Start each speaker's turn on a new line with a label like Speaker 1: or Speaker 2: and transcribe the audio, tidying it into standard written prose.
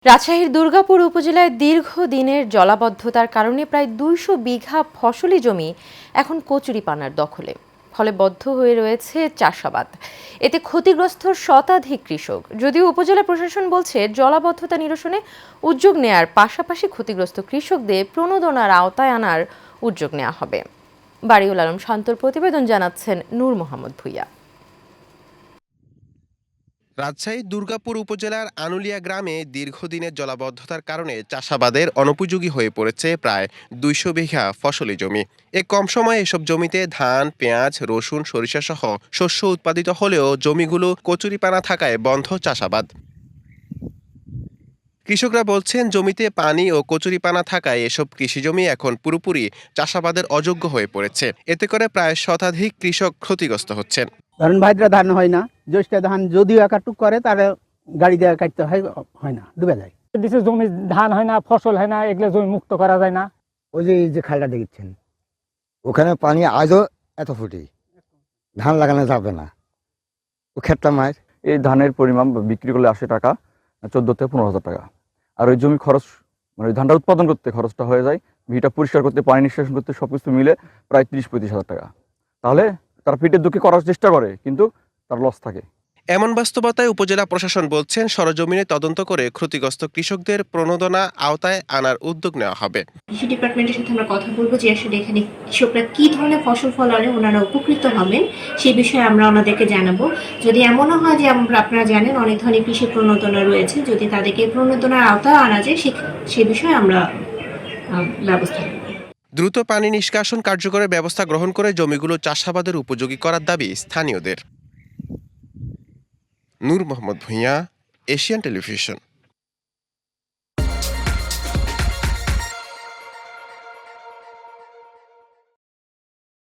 Speaker 1: রাজশাহীর দুর্গাপুর উপজেলায় দীর্ঘদিনের জলাবদ্ধতার কারণে প্রায় ২০০ বিঘা ফসলি জমি এখন কচুরিপানার দখলে। ফলে বদ্ধ হয়ে রয়েছে চাষাবাদ। এতে ক্ষতিগ্রস্ত শতাধিক কৃষক। যদিও উপজেলা প্রশাসন বলছে জলাবদ্ধতা নিরসনে উদ্যোগ নেয়ার পাশাপাশি ক্ষতিগ্রস্ত কৃষকদের প্রণোদনার আওতায় আনার উদ্যোগ নেওয়া হবে। বাড়িউল আলম শান্তর প্রতিবেদন, জানাচ্ছেন নূর মোহাম্মদ ভূঁইয়া।
Speaker 2: রাজশাহীর দুর্গাপুর উপজেলার আনুলিয়া গ্রামে দীর্ঘদিনের জলাবদ্ধতার কারণে চাষাবাদের অনুপযোগী হয়ে পড়েছে প্রায় ২০০ বিঘা ফসলি জমি। কম সময়ে এসব জমিতে ধান, পেঁয়াজ, রসুন, সরিষা সহ শস্য উৎপাদিত হলেও জমিগুলো কচুরিপানা থাকায় বন্ধ চাষাবাদ। কৃষকরা বলছেন, জমিতে পানি ও কচুরিপানা থাকায় এসব কৃষিজমি এখন পুরোপুরি চাষাবাদের অযোগ্য হয়ে পড়েছে। এতে করে প্রায় শতাধিক কৃষক ক্ষতিগ্রস্ত হচ্ছেন।
Speaker 3: ধরেন ভাদ্র ধান হয় না, জ্যৈষ্ঠ ধান যদিও একাটুক করে তাহলে গাড়ি দিয়ে কাটতে হয় না, ডুবে যায়।
Speaker 4: দেশে জমি ধান হয় না, ফসল হয় না, এগুলো জমি মুক্ত করা যায় না।
Speaker 3: ওই যে খালটা দেখছেন,
Speaker 5: ওখানে পানি আজও এত ফুটি, ধান লাগানো যাবে না, ও ক্ষেতটা মায়ের।
Speaker 6: এই ধানের পরিমাণ বিক্রি করলে ৮০ টাকা, ১৪ থেকে ১৫,০০০ টাকা। আর ওই জমি খরচ, মানে ওই ধানটা উৎপাদন করতে খরচটা হয়ে যায়, ভিটা পরিষ্কার করতে, পানি নিষ্কাশন করতে, সবকিছু মিলে প্রায় ৩০-৩৫ হাজার টাকা। তাহলে তারা পেটের দুঃখে করার চেষ্টা করে, কিন্তু তার লস থাকে।
Speaker 2: এমন বাস্তবতায় উপজেলা প্রশাসন বলছেন, সরজমিনে তদন্ত করে ক্ষতিগ্রস্ত কৃষকদের প্রণোদনা আওতায় আনার উদ্যোগ নেওয়া হবে।
Speaker 7: কৃষি ডিপার্টমেন্টের সাথে আমরা কথা বলবো যে আসলে এখানে কৃষকরা কি ধরনের ফসল ফলালে ওনারা উপকৃত হবেন সেই বিষয়ে আমরা ওনাদেরকে জানাবো। যদি এমনও হয় যে আপনারা জানেন অনেক ধরনের কৃষি প্রণোদনা রয়েছে, যদি তাদেরকে প্রণোদনার আওতায় আনা যায় সে বিষয়ে আমরা ব্যবস্থা নেব।
Speaker 2: দ্রুত পানি নিষ্কাশন কার্যকরের ব্যবস্থা গ্রহণ করে জমিগুলো চাষাবাদের উপযোগী করার দাবি স্থানীয়দের। নূর মোহাম্মদ ভূঁইয়া, এশিয়ান টেলিভিশন।